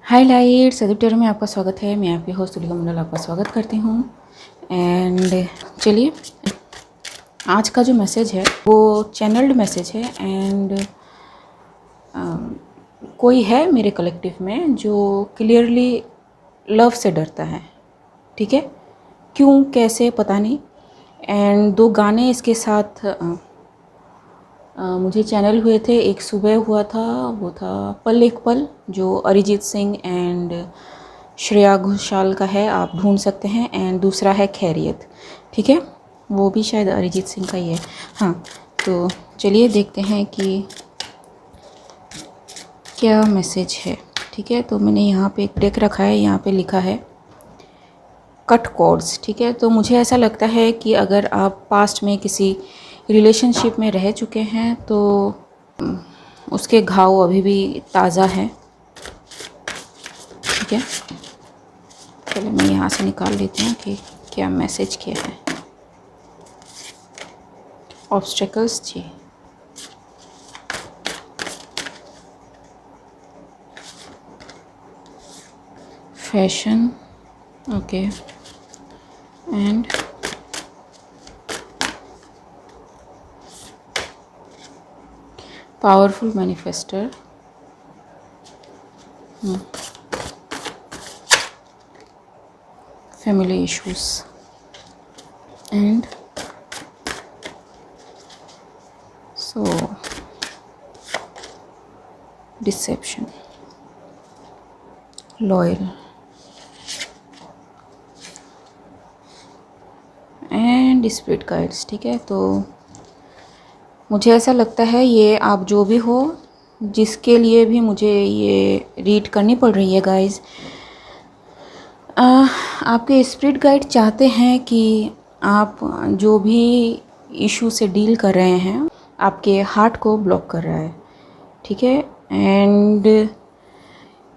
हाय lights, editor में आपका स्वागत है। मैं आपकी होस्ट तुलिका मंडल आपका स्वागत करती हूँ। एंड चलिए, आज का जो मैसेज है वो चैनल्ड मैसेज है। एंड कोई है मेरे कलेक्टिव में जो क्लियरली लव से डरता है, ठीक है। क्यों कैसे पता नहीं। एंड 2 गाने इसके साथ मुझे चैनल हुए थे। एक सुबह हुआ था, वो था पल एक पल, जो अरिजीत सिंह एंड श्रेया घोषाल का है, आप ढूंढ सकते हैं। एंड दूसरा है खैरियत, ठीक है, वो भी शायद अरिजीत सिंह का ही है। हाँ, तो चलिए देखते हैं कि क्या मैसेज है, ठीक है। तो मैंने यहाँ पे एक डेक रखा है, यहाँ पे लिखा है कट कॉर्ड्स, ठीक है। तो मुझे ऐसा लगता है कि अगर आप पास्ट में किसी रिलेशनशिप में रह चुके हैं तो उसके घाव अभी भी ताज़ा हैं, ठीक है। चलो मैं यहाँ से निकाल लेती हूँ कि क्या मैसेज किया है। ऑब्स्टेकल्स जी, fashion, okay, and powerful manifester, family issues and so deception, loyal and spirit guides, ठीक है। तो मुझे ऐसा लगता है ये आप जो भी हो, जिसके लिए भी मुझे ये रीड करनी पड़ रही है गाइस, आपके स्पिरिट गाइड चाहते हैं कि आप जो भी इशू से डील कर रहे हैं, आपके हार्ट को ब्लॉक कर रहा है, ठीक है। एंड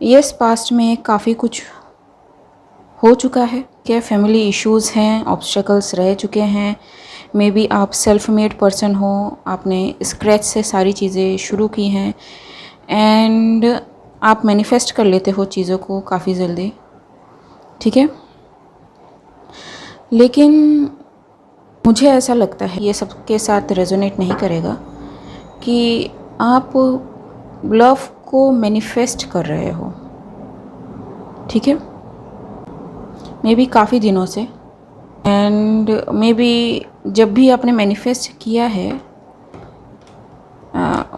यस, पास्ट में काफ़ी कुछ हो चुका है, क्या फैमिली इश्यूज़ हैं, ऑब्स्टेकल्स रह चुके हैं। मे बी आप सेल्फ मेड पर्सन हो, आपने स्क्रैच से सारी चीज़ें शुरू की हैं एंड आप मैनिफेस्ट कर लेते हो चीज़ों को काफ़ी जल्दी, ठीक है। लेकिन मुझे ऐसा लगता है ये सबके साथ रेजोनेट नहीं करेगा कि आप लव को मैनिफेस्ट कर रहे हो, ठीक है, मे बी काफ़ी दिनों से। एंड मे बी जब भी आपने मैनिफेस्ट किया है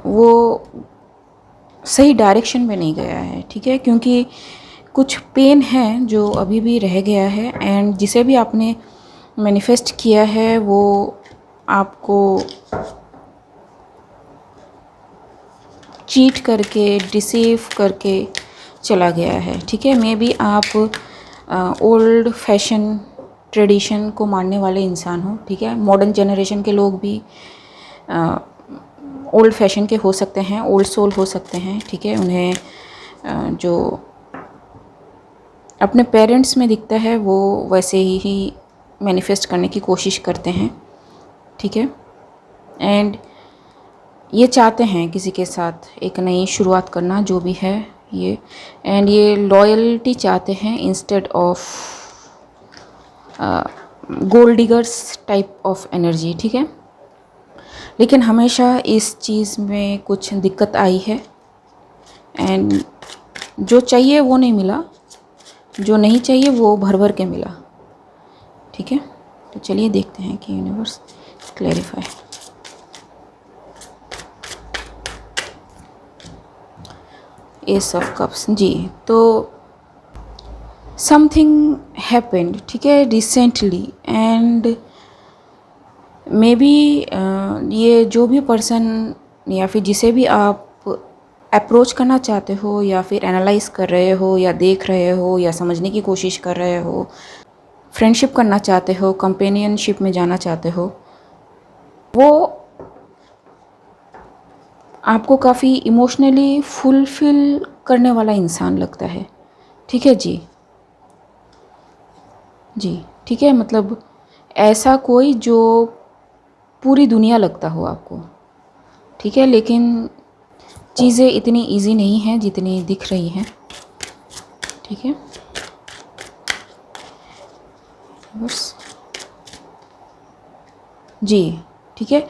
वो सही डायरेक्शन में नहीं गया है, ठीक है, क्योंकि कुछ पेन है जो अभी भी रह गया है। एंड जिसे भी आपने मैनिफेस्ट किया है वो आपको चीट करके, डिसीव करके चला गया है, ठीक है। मे बी आप ओल्ड फैशन ट्रेडिशन को मानने वाले इंसान हो, ठीक है। मॉडर्न जनरेशन के लोग भी ओल्ड फैशन के हो सकते हैं, ओल्ड सोल हो सकते हैं, ठीक है। उन्हें जो अपने पेरेंट्स में दिखता है वो वैसे ही मैनिफेस्ट करने की कोशिश करते हैं, ठीक है। एंड ये चाहते हैं किसी के साथ एक नई शुरुआत करना, जो भी है ये। एंड ये लॉयल्टी चाहते हैं instead of gold diggers type of energy, ठीक है। लेकिन हमेशा इस चीज़ में कुछ दिक्कत आई है एंड जो चाहिए वो नहीं मिला, जो नहीं चाहिए वो भर भर के मिला, ठीक है। तो चलिए देखते हैं कि universe clarify. Ace of cups जी, तो समथिंग हैपेंड, ठीक है, रिसेंटली। एंड मे बी ये जो भी पर्सन या फिर जिसे भी आप अप्रोच करना चाहते हो या फिर एनालाइज कर रहे हो या देख रहे हो या समझने की कोशिश कर रहे हो, फ्रेंडशिप करना चाहते हो, कंपेनियनशिप में जाना चाहते हो, वो आपको काफ़ी इमोशनली फुलफिल करने वाला इंसान लगता है, ठीक है जी। जी, ठीक है, मतलब ऐसा कोई जो पूरी दुनिया लगता हो आपको, ठीक है। लेकिन चीज़ें इतनी इजी नहीं हैं जितनी दिख रही हैं, ठीक है, बस जी, ठीक है।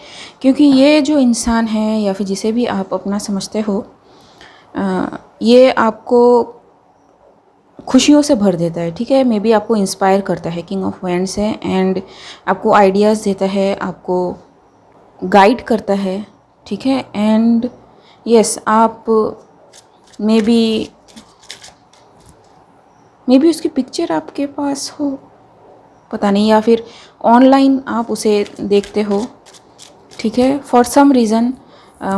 क्योंकि ये जो इंसान है या फिर जिसे भी आप अपना समझते हो, ये आपको खुशियों से भर देता है, ठीक है। मे बी आपको इंस्पायर करता है, किंग ऑफ वैंड्स है, एंड आपको आइडियाज़ देता है, आपको गाइड करता है, ठीक है। एंड यस, आप मे बी उसकी पिक्चर आपके पास हो, पता नहीं, या फिर ऑनलाइन आप उसे देखते हो, ठीक है। फॉर सम रीज़न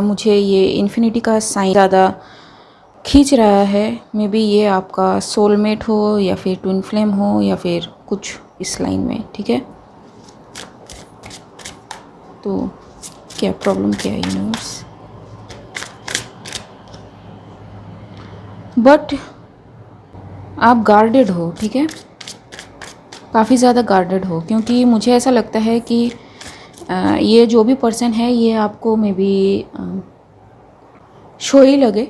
मुझे ये इन्फिनिटी का साइन ज़्यादा खींच रहा है। मे बी ये आपका सोलमेट हो या फिर ट्विन फ्लेम हो या फिर कुछ इस लाइन में, ठीक है। तो क्या प्रॉब्लम क्या है यूनिवर्स, बट आप गार्डेड हो, ठीक है, काफ़ी ज़्यादा गार्डेड हो। क्योंकि मुझे ऐसा लगता है कि ये जो भी पर्सन है ये आपको मे बी शो ही लगे,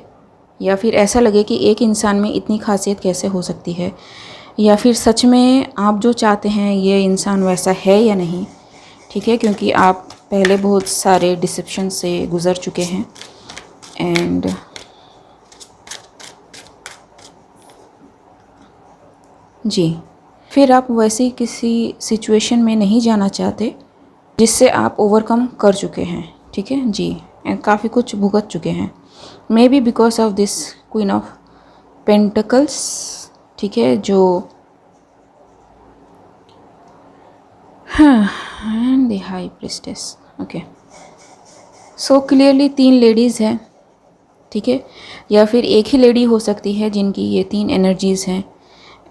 या फिर ऐसा लगे कि एक इंसान में इतनी खासियत कैसे हो सकती है, या फिर सच में आप जो चाहते हैं ये इंसान वैसा है या नहीं, ठीक है। क्योंकि आप पहले बहुत सारे डिसेप्शन से गुज़र चुके हैं, एंड जी, फिर आप वैसी किसी सिचुएशन में नहीं जाना चाहते जिससे आप ओवरकम कर चुके हैं, ठीक है जी, एंड काफ़ी कुछ भुगत चुके हैं। May be because of this queen of pentacles, ठीक है, जो हाँ, and the high priestess, okay. So clearly 3 ladies हैं, ठीक है, या फिर एक ही लेडी हो सकती है जिनकी ये 3 एनर्जीज़ हैं,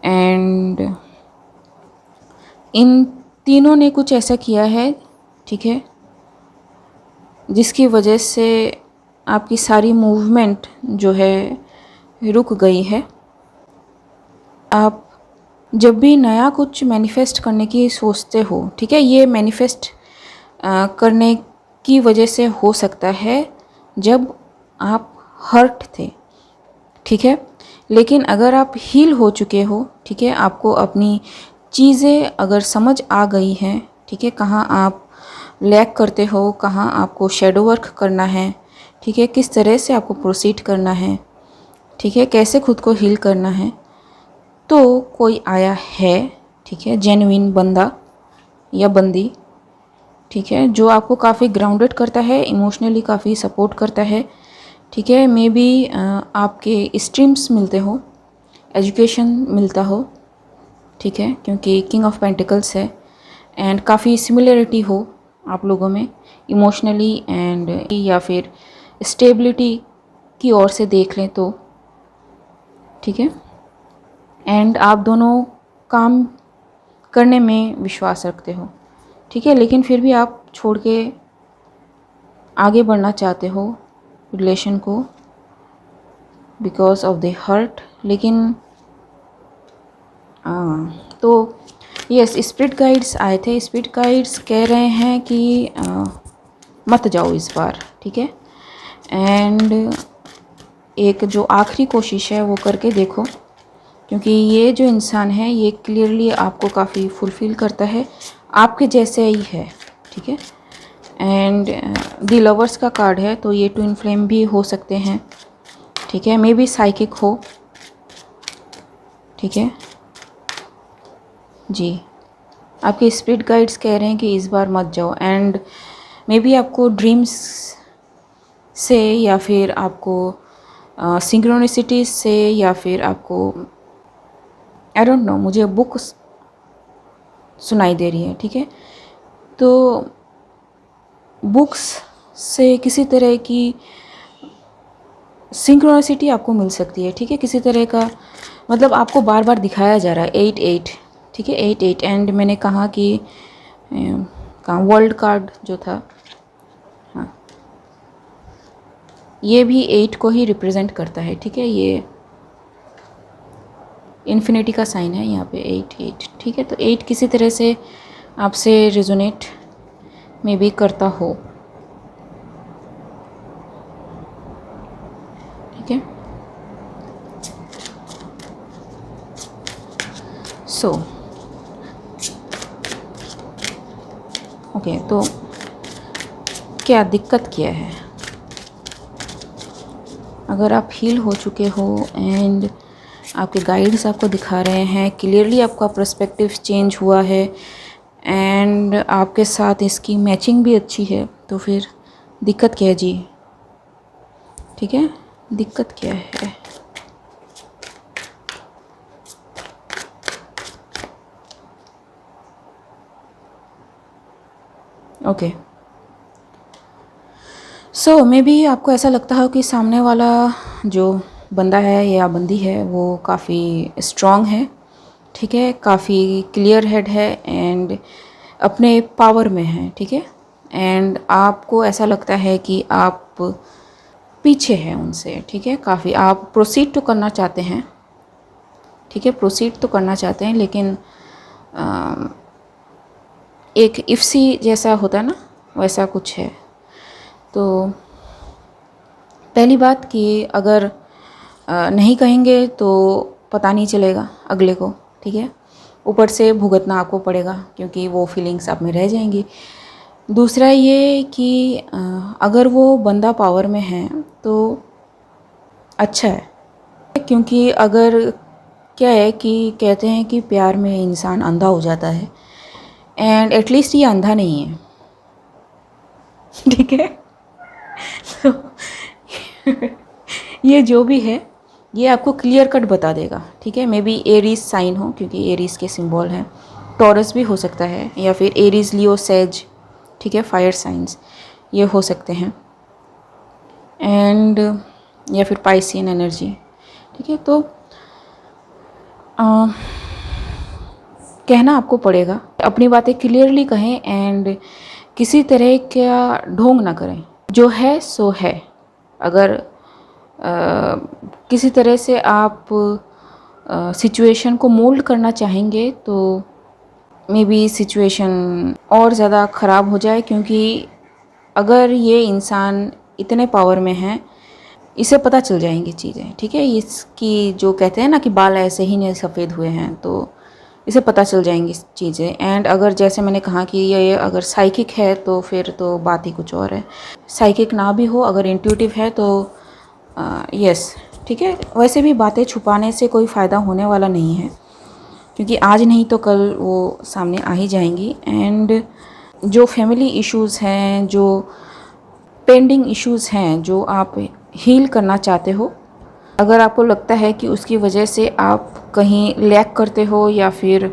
एंड इन तीनों ने कुछ ऐसा किया है, ठीक है, जिसकी वजह से आपकी सारी मूवमेंट जो है रुक गई है। आप जब भी नया कुछ मैनिफेस्ट करने की सोचते हो, ठीक है, ये मैनिफेस्ट करने की वजह से हो सकता है जब आप हर्ट थे, ठीक है। लेकिन अगर आप हील हो चुके हो, ठीक है, आपको अपनी चीज़ें अगर समझ आ गई हैं, ठीक है, कहाँ आप लैक करते हो, कहाँ आपको शेडो वर्क करना है, ठीक है, किस तरह से आपको प्रोसीड करना है, ठीक है, कैसे खुद को हील करना है, तो कोई आया है, ठीक है, जेन्युइन बंदा या बंदी, ठीक है, जो आपको काफ़ी ग्राउंडेड करता है, इमोशनली काफ़ी सपोर्ट करता है, ठीक है। मे बी आपके स्ट्रीम्स मिलते हो, एजुकेशन मिलता हो, ठीक है, क्योंकि किंग ऑफ पेंटिकल्स है, एंड काफ़ी सिमिलरिटी हो आप लोगों में इमोशनली, एंड या फिर स्टेबिलिटी की ओर से देख लें तो, ठीक है। एंड आप दोनों काम करने में विश्वास रखते हो, ठीक है, लेकिन फिर भी आप छोड़ के आगे बढ़ना चाहते हो रिलेशन को बिकॉज ऑफ द हर्ट। लेकिन तो यस, स्पिरिट गाइड्स आए थे, स्पिरिट गाइड्स कह रहे हैं कि मत जाओ इस बार, ठीक है, एंड एक जो आखिरी कोशिश है वो करके देखो, क्योंकि ये जो इंसान है ये क्लियरली आपको काफ़ी फुलफ़िल करता है, आपके जैसे ही है, ठीक है। एंड द लवर्स का कार्ड है, तो ये ट्विन फ्लेम भी हो सकते हैं, ठीक है, मे बी साइकिक हो, ठीक है जी। आपके स्पिरिट गाइड्स कह रहे हैं कि इस बार मत जाओ, एंड मे बी आपको ड्रीम्स से या फिर आपको सिंक्रोनिसिटी से या फिर आपको आई डोंट नो, मुझे बुक सुनाई दे रही है, ठीक है। तो बुक्स से किसी तरह की सिंक्रोनिसिटी आपको मिल सकती है, ठीक है, किसी तरह का, मतलब आपको बार बार दिखाया जा रहा है 8-8, ठीक है, 8-8। एंड मैंने कहा कि कहाँ वर्ल्ड कार्ड जो था, हाँ, ये भी 8 को ही रिप्रेजेंट करता है, ठीक है, ये इन्फिनिटी का साइन है यहाँ पे 8-8, ठीक है। तो 8 किसी तरह से आपसे रिजोनेट में भी करता हो, ठीक है। सो ओके, तो क्या दिक्कत क्या है? अगर आप हील हो चुके हो एंड आपके गाइड्स आपको दिखा रहे हैं, क्लियरली आपका पर्सपेक्टिव चेंज हुआ है एंड आपके साथ इसकी मैचिंग भी अच्छी है, तो फिर दिक्कत क्या है जी? ठीक है, दिक्कत क्या है? ओके, सो मे बी आपको ऐसा लगता हो कि सामने वाला जो बंदा है या बंदी है वो काफ़ी स्ट्रॉन्ग है, ठीक है, काफ़ी क्लियर हेड है एंड अपने पावर में है, ठीक है, एंड आपको ऐसा लगता है कि आप पीछे हैं उनसे, ठीक है, काफ़ी आप प्रोसीड तो करना चाहते हैं, ठीक है, प्रोसीड तो करना चाहते हैं, लेकिन एक इफ्सी जैसा होता है ना, वैसा कुछ है। तो पहली बात कि अगर नहीं कहेंगे तो पता नहीं चलेगा अगले को, ठीक है, ऊपर से भुगतना आपको पड़ेगा क्योंकि वो फीलिंग्स आप में रह जाएंगी। दूसरा ये कि अगर वो बंदा पावर में है तो अच्छा है, क्योंकि अगर क्या है कि कहते हैं कि प्यार में इंसान अंधा हो जाता है एंड एटलीस्ट ये अंधा नहीं है, ठीक है। तो ये जो भी है ये आपको क्लियर कट बता देगा, ठीक है। मे बी एरीज साइन हो क्योंकि एरीज के सिंबल हैं, टॉरस भी हो सकता है या फिर एरीज, लियो, सेज, ठीक है, फायर साइंस ये हो सकते हैं एंड या फिर पाइसियन एनर्जी, ठीक है। तो कहना आपको पड़ेगा, अपनी बातें क्लियरली कहें एंड किसी तरह का ढोंग ना करें, जो है सो है। अगर किसी तरह से आप सिचुएशन को मोल्ड करना चाहेंगे तो मे बी सिचुएशन और ज़्यादा ख़राब हो जाए, क्योंकि अगर ये इंसान इतने पावर में है, इसे पता चल जाएंगी चीज़ें, ठीक है। इसकी जो कहते हैं ना कि बाल ऐसे ही नहीं सफ़ेद हुए हैं, तो इसे पता चल जाएंगी चीज़ें। एंड अगर जैसे मैंने कहा कि ये अगर साइकिक है तो फिर तो बात ही कुछ और है। साइकिक ना भी हो, अगर इंट्यूटिव है तो यस, ठीक है। वैसे भी बातें छुपाने से कोई फ़ायदा होने वाला नहीं है, क्योंकि आज नहीं तो कल वो सामने आ ही जाएंगी। एंड जो फैमिली इश्यूज़ हैं, जो पेंडिंग इश्यूज़ हैं, जो आप हील करना चाहते हो, अगर आपको लगता है कि उसकी वजह से आप कहीं लैग करते हो या फिर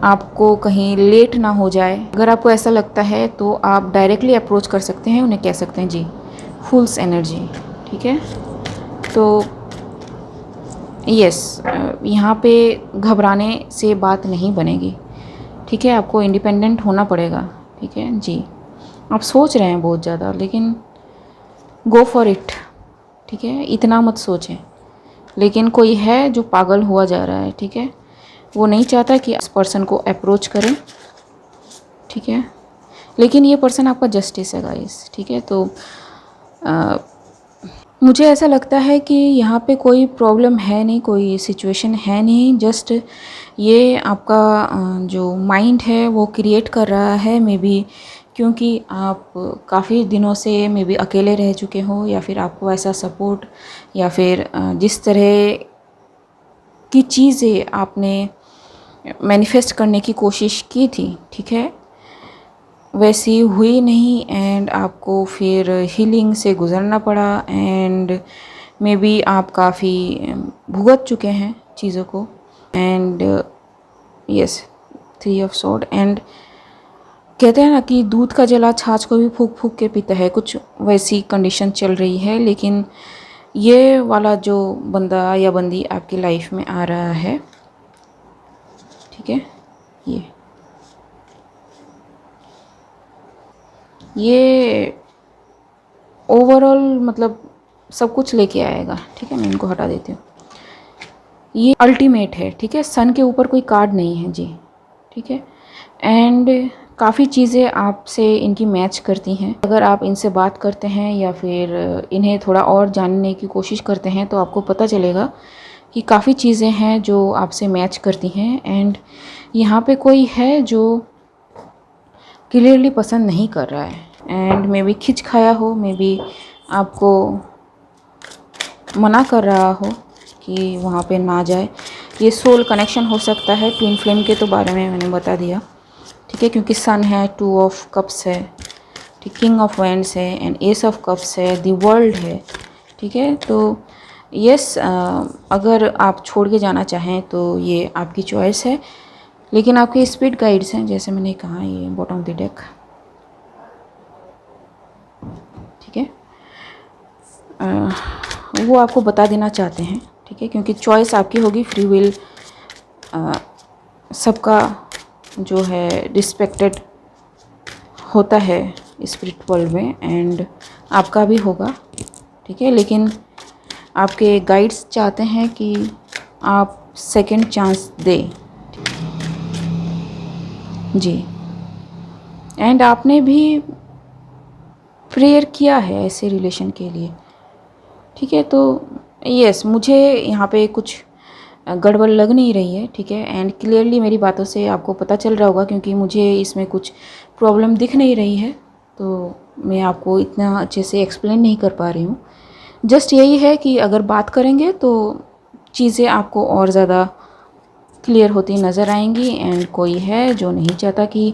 आपको कहीं लेट ना हो जाए, अगर आपको ऐसा लगता है तो आप डायरेक्टली अप्रोच कर सकते हैं, उन्हें कह सकते हैं जी फूल्स एनर्जी, ठीक है। तो यस, यहाँ पे घबराने से बात नहीं बनेगी, ठीक है। आपको इंडिपेंडेंट होना पड़ेगा, ठीक है जी। आप सोच रहे हैं बहुत ज़्यादा, लेकिन गो फॉर इट, ठीक है। इतना मत सोचें। लेकिन कोई है जो पागल हुआ जा रहा है, ठीक है, वो नहीं चाहता कि इस पर्सन को अप्रोच करें, ठीक है। लेकिन ये पर्सन आपका जस्टिस है गाइस, ठीक है। तो मुझे ऐसा लगता है कि यहाँ पे कोई प्रॉब्लम है नहीं, कोई सिचुएशन है नहीं, जस्ट ये आपका जो माइंड है वो क्रिएट कर रहा है, मे बी क्योंकि आप काफ़ी दिनों से मे बी अकेले रह चुके हो, या फिर आपको ऐसा सपोर्ट या फिर जिस तरह की चीज़ें आपने मैनिफेस्ट करने की कोशिश की थी, ठीक है, वैसी हुई नहीं एंड आपको फिर हीलिंग से गुज़रना पड़ा एंड मे बी आप काफ़ी भुगत चुके हैं चीज़ों को। And yes, 3 of sword, and कहते हैं ना कि दूध का जला छाछ को भी फूंक फूंक के पीता है, कुछ वैसी कंडीशन चल रही है। लेकिन ये वाला जो बंदा या बंदी आपकी लाइफ में आ रहा है, ठीक है, ये ओवरऑल मतलब सब कुछ लेके आएगा, ठीक है। मैं इनको हटा देती हूँ। ये अल्टीमेट है, ठीक है, सन के ऊपर कोई कार्ड नहीं है जी, ठीक है। एंड काफ़ी चीज़ें आपसे इनकी मैच करती हैं। अगर आप इनसे बात करते हैं या फिर इन्हें थोड़ा और जानने की कोशिश करते हैं तो आपको पता चलेगा कि काफ़ी चीज़ें हैं जो आपसे मैच करती हैं, एंड यहाँ पे कोई है जो क्लियरली पसंद नहीं कर रहा है, एंड मे बी खिंच खाया हो, मे बी आपको मना कर रहा हो कि वहाँ पे ना जाए। ये सोल कनेक्शन हो सकता है। ट्विन फ्लेम के तो बारे में मैंने बता दिया, ठीक है, क्योंकि सन है, 2 ऑफ कप्स है, ठीक, किंग ऑफ वैंड्स है, एंड एस ऑफ कप्स है, द वर्ल्ड है, ठीक है। तो यस, अगर आप छोड़ के जाना चाहें तो ये आपकी चॉइस है, लेकिन आपके स्पिरिट गाइड्स हैं, जैसे मैंने कहा, ये बॉटम ऑफ द डेक, ठीक है, वो आपको बता देना चाहते हैं, ठीक है, क्योंकि चॉइस आपकी होगी, फ्री विल सबका जो है रिस्पेक्टेड होता है स्पिरिट वर्ल्ड में, एंड आपका भी होगा, ठीक है, लेकिन आपके गाइड्स चाहते हैं कि आप सेकंड चांस दें जी। एंड आपने भी प्रेयर किया है ऐसे रिलेशन के लिए, ठीक है। तो यस, मुझे यहाँ पे कुछ गड़बड़ लग नहीं रही है, ठीक है, एंड क्लियरली मेरी बातों से आपको पता चल रहा होगा, क्योंकि मुझे इसमें कुछ प्रॉब्लम दिख नहीं रही है, तो मैं आपको इतना अच्छे से एक्सप्लेन नहीं कर पा रही हूँ। जस्ट यही है कि अगर बात करेंगे तो चीज़ें आपको और ज़्यादा क्लियर होती नज़र आएंगी, एंड कोई है जो नहीं चाहता कि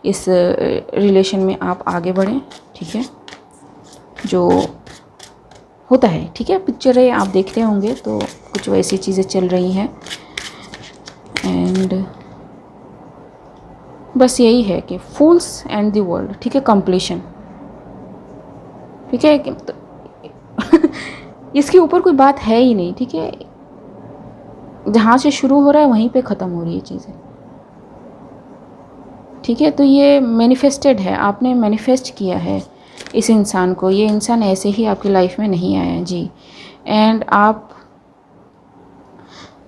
इस रिलेशन में आप आगे बढ़ें, ठीक है, जो होता है, ठीक है। पिक्चरें आप देखते होंगे तो कुछ वैसी चीज़ें चल रही हैं, एंड बस यही है कि फूल्स एंड द वर्ल्ड, ठीक है, कंप्लीशन, ठीक है। तो इसके ऊपर कोई बात है ही नहीं, ठीक है, जहाँ से शुरू हो रहा है वहीं पे ख़त्म हो रही है चीज़ें, ठीक है। तो ये मैनिफेस्टेड है, आपने मैनिफेस्ट किया है इस इंसान को, ये इंसान ऐसे ही आपकी लाइफ में नहीं आया है जी, एंड आप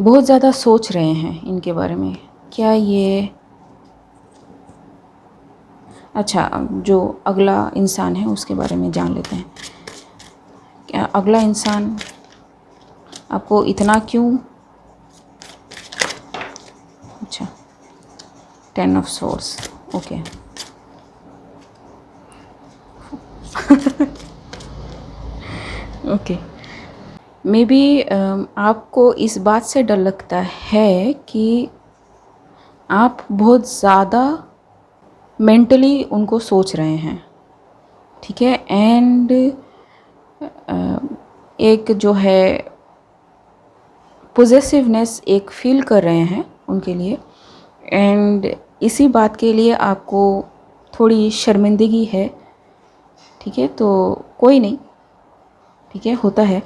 बहुत ज़्यादा सोच रहे हैं इनके बारे में। क्या ये, अच्छा, जो अगला इंसान है उसके बारे में जान लेते हैं। क्या अगला इंसान आपको इतना क्यों, अच्छा, 10 of source, okay okay, may be आपको इस बात से डर लगता है कि आप बहुत ज़्यादा मेंटली उनको सोच रहे हैं, ठीक है, एंड एक जो है पोजेसिवनेस एक फील कर रहे हैं उनके लिए, एंड इसी बात के लिए आपको थोड़ी शर्मिंदगी है, ठीक है। तो कोई नहीं, ठीक है, होता है,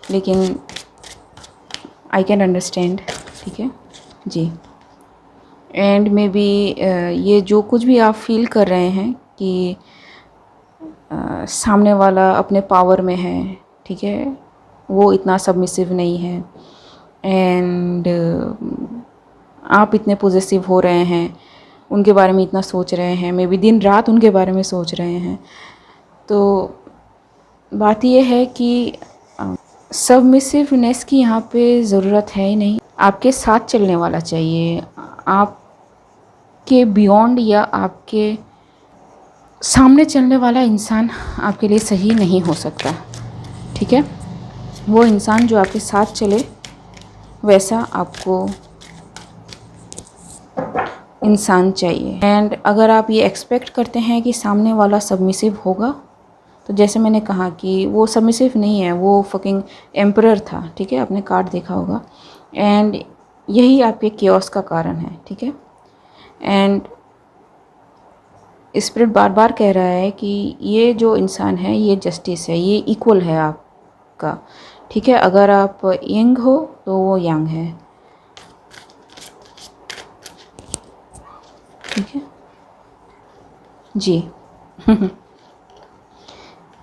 लेकिन आई कैन अंडरस्टैंड, ठीक है जी। एंड मे बी ये जो कुछ भी आप फील कर रहे हैं कि सामने वाला अपने पावर में है, ठीक है, वो इतना सबमिसिव नहीं है, एंड आप इतने पॉजिटिव हो रहे हैं, उनके बारे में इतना सोच रहे हैं, मे बी दिन रात उनके बारे में सोच रहे हैं। तो बात यह है कि सबमिसिवनेस की यहाँ पे ज़रूरत है ही नहीं, आपके साथ चलने वाला चाहिए, आपके बियॉन्ड या आपके सामने चलने वाला इंसान आपके लिए सही नहीं हो सकता, ठीक है। वो इंसान जो आपके साथ चले वैसा आपको इंसान चाहिए। एंड अगर आप ये एक्सपेक्ट करते हैं कि सामने वाला सबमिसिव होगा, तो जैसे मैंने कहा कि वो सबमिसिव नहीं है, वो फकिंग एम्परर था, ठीक है, आपने कार्ड देखा होगा, एंड यही आपके केओस का कारण है, ठीक है। एंड स्पिरिट बार बार कह रहा है कि ये जो इंसान है ये जस्टिस है, ये इक्वल है आपका, ठीक है। अगर आप यंग हो तो वो यंग है, ठीक है जी।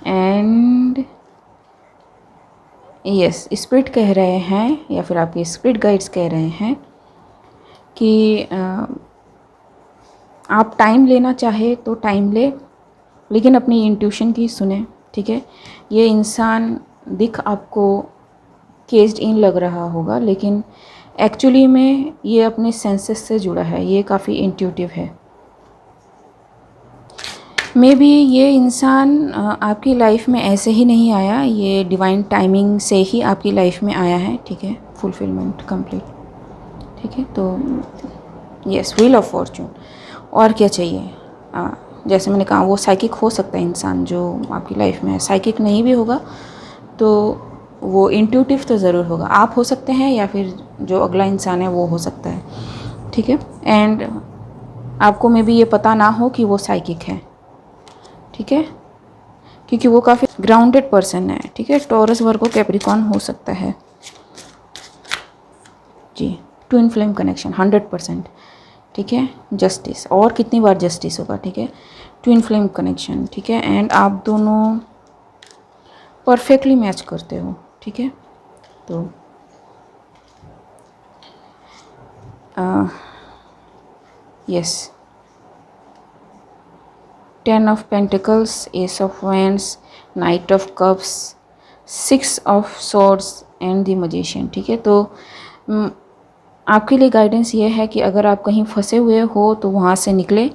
एंड यस, स्पिरिट कह रहे हैं या फिर आपके स्पिरिट गाइड्स कह रहे हैं कि आप टाइम लेना चाहे तो टाइम ले, लेकिन अपनी इंट्यूशन की सुने, ठीक है। ये इंसान दिख आपको केस्ड इन लग रहा होगा, लेकिन एक्चुअली में ये अपने सेंसेस से जुड़ा है, ये काफ़ी इंट्यूटिव है। मे बी ये इंसान आपकी लाइफ में ऐसे ही नहीं आया, ये डिवाइन टाइमिंग से ही आपकी लाइफ में आया है, ठीक है, फुलफिलमेंट कंप्लीट, ठीक है। तो यस, व्हील ऑफ फॉर्चून, और क्या चाहिए। जैसे मैंने कहा, वो साइकिक हो सकता है इंसान जो आपकी लाइफ में है, साइकिक नहीं भी होगा तो वो इंट्यूटिव तो ज़रूर होगा। आप हो सकते हैं या फिर जो अगला इंसान है वो हो सकता है, ठीक है। एंड आपको मे बी ये पता ना हो कि वो साइकिक है, ठीक है, क्योंकि वो काफ़ी ग्राउंडेड पर्सन है, ठीक है। टॉरस, वर्गो, कैप्रिकॉर्न हो सकता है जी। ट्विन फ्लेम कनेक्शन 100%, ठीक है। जस्टिस, और कितनी बार जस्टिस होगा, ठीक है। ट्विन फ्लेम कनेक्शन, ठीक है। एंड आप दोनों परफेक्टली मैच करते हो, ठीक है। तो yes, 10 of pentacles, S of wands, night of cups, 6 of swords and the magician, ठीक है। तो आपके लिए गाइडेंस ये है कि अगर आप कहीं फंसे हुए हो तो वहाँ से निकले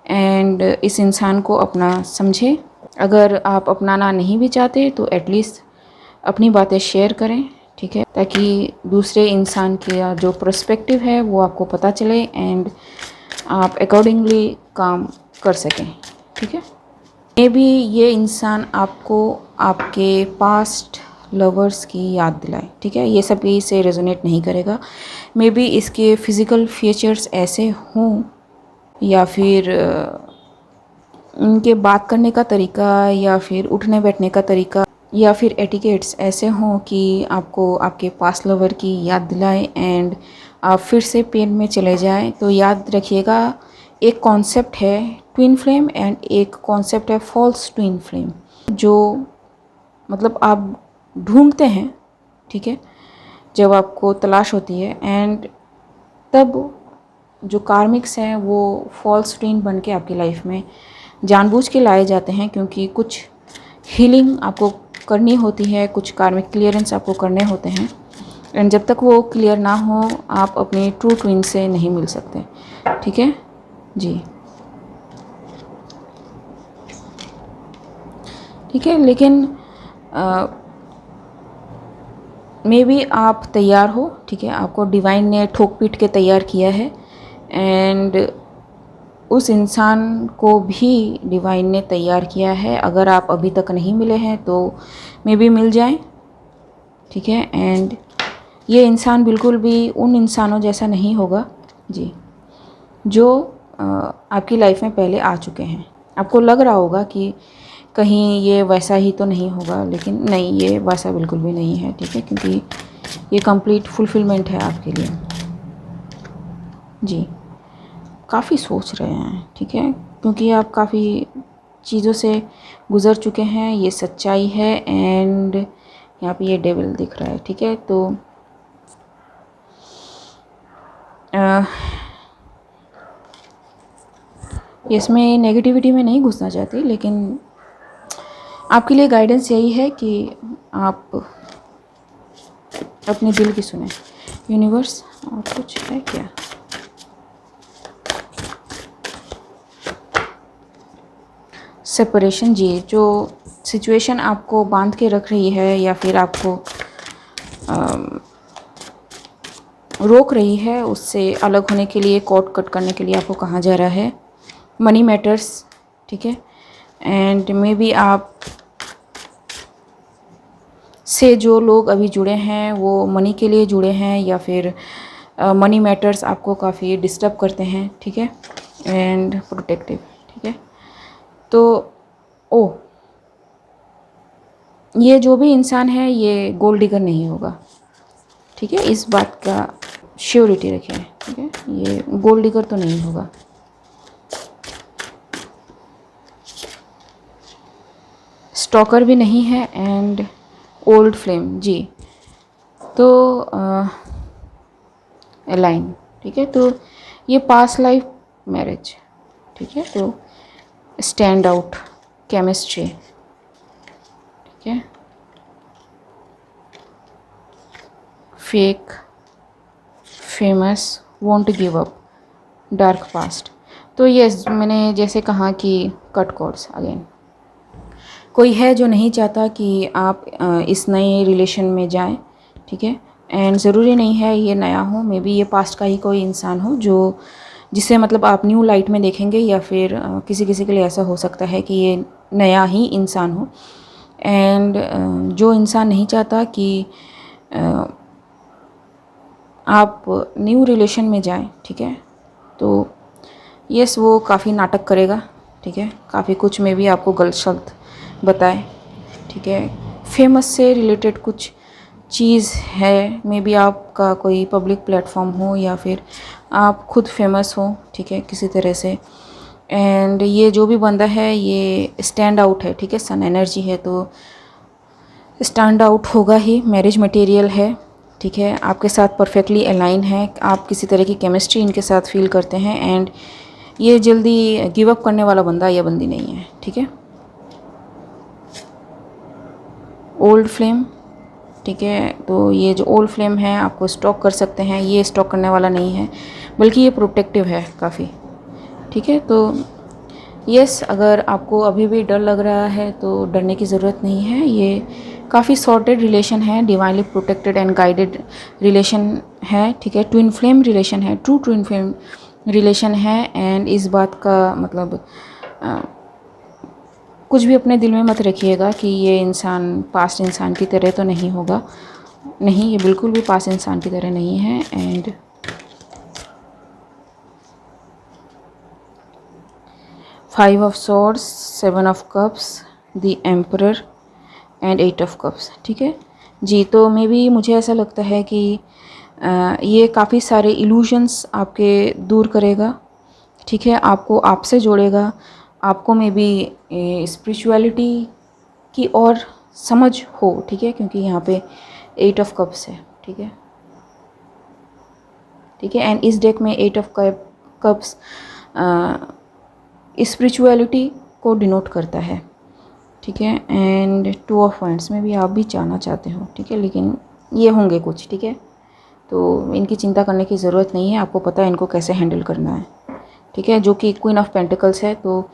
एंड इस इंसान को अपना समझे। अगर आप अपनाना नहीं भी चाहते तो एटलीस्ट अपनी बातें शेयर करें, ठीक है, ताकि दूसरे इंसान का जो पर्सपेक्टिव है वो आपको पता चले एंड आप अकॉर्डिंगली काम कर सकें, ठीक है। मे बी ये इंसान आपको आपके पास्ट लवर्स की याद दिलाए, ठीक है। ये सब से रेजोनेट नहीं करेगा। मे बी इसके फिज़िकल फीचर्स ऐसे हों या फिर उनके बात करने का तरीका या फिर उठने बैठने का तरीका या फिर एटिकेट्स ऐसे हों कि आपको आपके पास्ट लवर की याद दिलाए एंड आप फिर से पेन में चले जाएं। तो याद रखिएगा, एक कॉन्सेप्ट है ट्विन फ्लेम एंड एक कॉन्सेप्ट है फॉल्स ट्विन फ्लेम, जो मतलब आप ढूंढते हैं, ठीक है, जब आपको तलाश होती है एंड तब जो कार्मिक्स हैं वो फॉल्स ट्विन बन के आपकी लाइफ में जानबूझ के लाए जाते हैं, क्योंकि कुछ हीलिंग आपको करनी होती है, कुछ कार्मिक क्लियरेंस आपको करने होते हैं एंड जब तक वो क्लियर ना हो आप अपने ट्रू ट्विन से नहीं मिल सकते, ठीक है जी, ठीक है। लेकिन मे बी आप तैयार हो, ठीक है, आपको डिवाइन ने ठोक पीट के तैयार किया है एंड उस इंसान को भी डिवाइन ने तैयार किया है। अगर आप अभी तक नहीं मिले हैं तो मे बी मिल जाएं, ठीक है। एंड ये इंसान बिल्कुल भी उन इंसानों जैसा नहीं होगा जी, जो आपकी लाइफ में पहले आ चुके हैं। आपको लग रहा होगा कि कहीं ये वैसा ही तो नहीं होगा, लेकिन नहीं, ये वैसा बिल्कुल भी नहीं है, ठीक है, क्योंकि ये कंप्लीट फुलफिलमेंट है आपके लिए जी। काफ़ी सोच रहे हैं, ठीक है, क्योंकि आप काफ़ी चीज़ों से गुज़र चुके हैं, ये सच्चाई है एंड यहाँ पे ये डेविल दिख रहा है, ठीक है। तो इसमें नेगेटिविटी में नहीं घुसना चाहती, लेकिन आपके लिए गाइडेंस यही है कि आप अपने दिल की सुने। यूनिवर्स, और कुछ है क्या? सेपरेशन जी, जो सिचुएशन आपको बांध के रख रही है या फिर आपको रोक रही है, उससे अलग होने के लिए, कॉर्ड कट करने के लिए आपको कहा जा रहा है। मनी मैटर्स, ठीक है, एंड मे बी आप से जो लोग अभी जुड़े हैं वो मनी के लिए जुड़े हैं या फिर मनी मैटर्स आपको काफ़ी डिस्टर्ब करते हैं, ठीक है, एंड प्रोटेक्टिव, ठीक है। तो ये जो भी इंसान है ये गोल्ड डिगर नहीं होगा, ठीक है, इस बात का श्योरिटी रखें, ठीक है, ये गोल्ड डिगर तो नहीं होगा। स्टॉकर भी नहीं है एंड ओल्ड फ्लेम जी। तो अलाइन, ठीक है, तो ये पास्ट लाइफ मैरिज, ठीक है, तो स्टैंड आउट केमिस्ट्री, ठीक है। Fake, famous, won't give up, dark past. तो यस, मैंने जैसे कहा कि कट कॉर्ड्स अगेन, कोई है जो नहीं चाहता कि आप इस नए रिलेशन में जाएं, ठीक है। एंड ज़रूरी नहीं है ये नया हो, मे बी ये पास्ट का ही कोई इंसान हो जो जिसे मतलब आप न्यू लाइट में देखेंगे, या फिर किसी किसी के लिए ऐसा हो सकता है कि ये नया ही इंसान हो। एंड जो इंसान नहीं चाहता कि आप न्यू रिलेशन में जाएं, ठीक है, तो यस वो काफ़ी नाटक करेगा, ठीक है, काफ़ी कुछ में भी आपको गलत शब्द बताए, ठीक है। फेमस से रिलेटेड कुछ चीज़ है, मे बी आपका कोई पब्लिक प्लेटफॉर्म हो या फिर आप खुद फेमस हो, ठीक है, किसी तरह से। एंड ये जो भी बंदा है ये स्टैंड आउट है, ठीक है, सन एनर्जी है तो स्टैंड आउट होगा ही। मैरिज मटेरियल है, ठीक है, आपके साथ परफेक्टली अलाइन है, आप किसी तरह की केमिस्ट्री इनके साथ फील करते हैं। एंड ये जल्दी गिव अप करने वाला बंदा या बंदी नहीं है, ठीक है। ओल्ड फ्लेम, ठीक है, तो ये जो ओल्ड फ्लेम है आपको स्टॉक कर सकते हैं, ये स्टॉक करने वाला नहीं है, बल्कि ये प्रोटेक्टिव है काफ़ी, ठीक है। तो यस, अगर आपको अभी भी डर लग रहा है तो डरने की ज़रूरत नहीं है, ये काफ़ी सॉर्टेड रिलेशन है, divinely protected and guided relation है, ठीक है। ट्विन फ्लेम रिलेशन है, ट्रू ट्विन फ्लेम रिलेशन है। एंड इस बात का मतलब कुछ भी अपने दिल में मत रखिएगा कि ये इंसान पास्ट इंसान की तरह तो नहीं होगा, नहीं, ये बिल्कुल भी पास्ट इंसान की तरह नहीं है। And five of swords, seven of cups, the emperor and eight of cups, ठीक है जी। तो मे बी मुझे ऐसा लगता है कि ये काफ़ी सारे इल्यूजन्स आपके दूर करेगा, ठीक है, आपको आपसे जोड़ेगा, आपको मे बी स्पिरिचुअलिटी की और समझ हो, ठीक है, क्योंकि यहाँ पे एट ऑफ कप्स है, ठीक है, ठीक है। एंड इस डेक में एट ऑफ कप्स स्पिरिचुअलिटी को डिनोट करता है, ठीक है। एंड टू ऑफ वांड्स में भी आप भी चाहना चाहते हो, ठीक है, लेकिन ये होंगे कुछ, ठीक है, तो इनकी चिंता करने की ज़रूरत नहीं है, आपको पता है इनको कैसे हैंडल करना है, ठीक है। जो कि क्वीन ऑफ पेंटिकल्स है, तो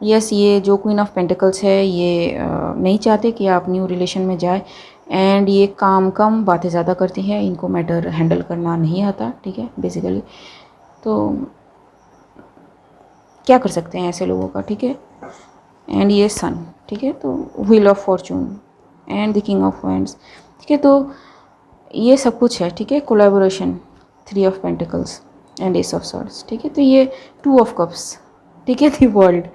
यस, ये जो क्वीन ऑफ पेंटिकल्स है ये नहीं चाहते कि आप न्यू रिलेशन में जाए। एंड ये काम कम बातें ज़्यादा करती है, इनको मैटर हैंडल करना नहीं आता, ठीक है, बेसिकली। तो क्या कर सकते हैं ऐसे लोगों का, ठीक है। एंड ये सन, ठीक है, तो wheel of Fortune and the king of wands, ठीक है, तो ये सब कुछ है, ठीक है। Collaboration, three of pentacles and S of swords, ठीक है, तो ये टू ऑफ कप्स, ठीक है, द वर्ल्ड,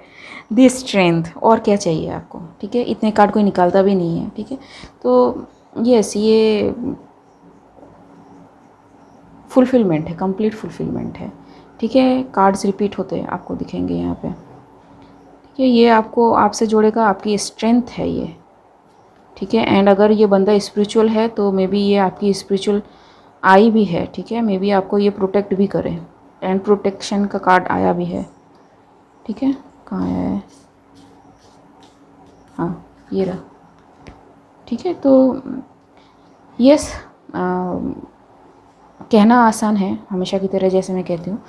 द स्ट्रेंथ, और क्या चाहिए आपको, ठीक है, इतने कार्ड कोई निकालता भी नहीं है, ठीक है। तो यस, ये फुलफिलमेंट है, कंप्लीट फुलफिलमेंट है, ठीक है। कार्ड्स रिपीट होते हैं आपको दिखेंगे यहाँ पे, ठीक है, ये आपको आपसे जोड़ेगा, आपकी स्ट्रेंथ है ये, ठीक है। एंड अगर ये बंदा स्पिरिचुअल है तो मे बी ये आपकी स्पिरिचुअल आई भी है, ठीक है, मे बी आपको ये प्रोटेक्ट भी करे। एंड प्रोटेक्शन का कार्ड आया भी है, ठीक है, कहाँ आया है, हाँ ये रहा, ठीक है। तो यस, कहना आसान है हमेशा की तरह, जैसे मैं कहती हूँ,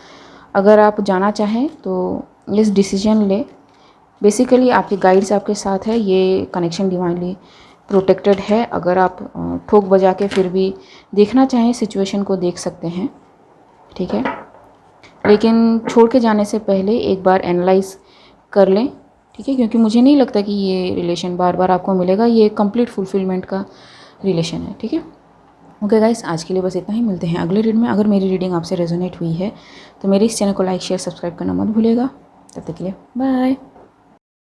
अगर आप जाना चाहें तो यस डिसीजन ले। बेसिकली आपके गाइड्स आपके साथ है, ये कनेक्शन डिवाइनली प्रोटेक्टेड है। अगर आप ठोक बजा के फिर भी देखना चाहें सिचुएशन को देख सकते हैं, ठीक है, लेकिन छोड़ के जाने से पहले एक बार एनालाइज कर लें, ठीक है, क्योंकि मुझे नहीं लगता कि ये रिलेशन बार बार आपको मिलेगा, ये कंप्लीट फुलफिलमेंट का रिलेशन है, ठीक है। ओके गाइस, आज के लिए बस इतना ही, मिलते हैं अगले रीड में। अगर मेरी रीडिंग आपसे रेजोनेट हुई है तो मेरे इस चैनल को लाइक शेयर सब्सक्राइब करना मत भूलिएगा। तब तक के लिए बाय।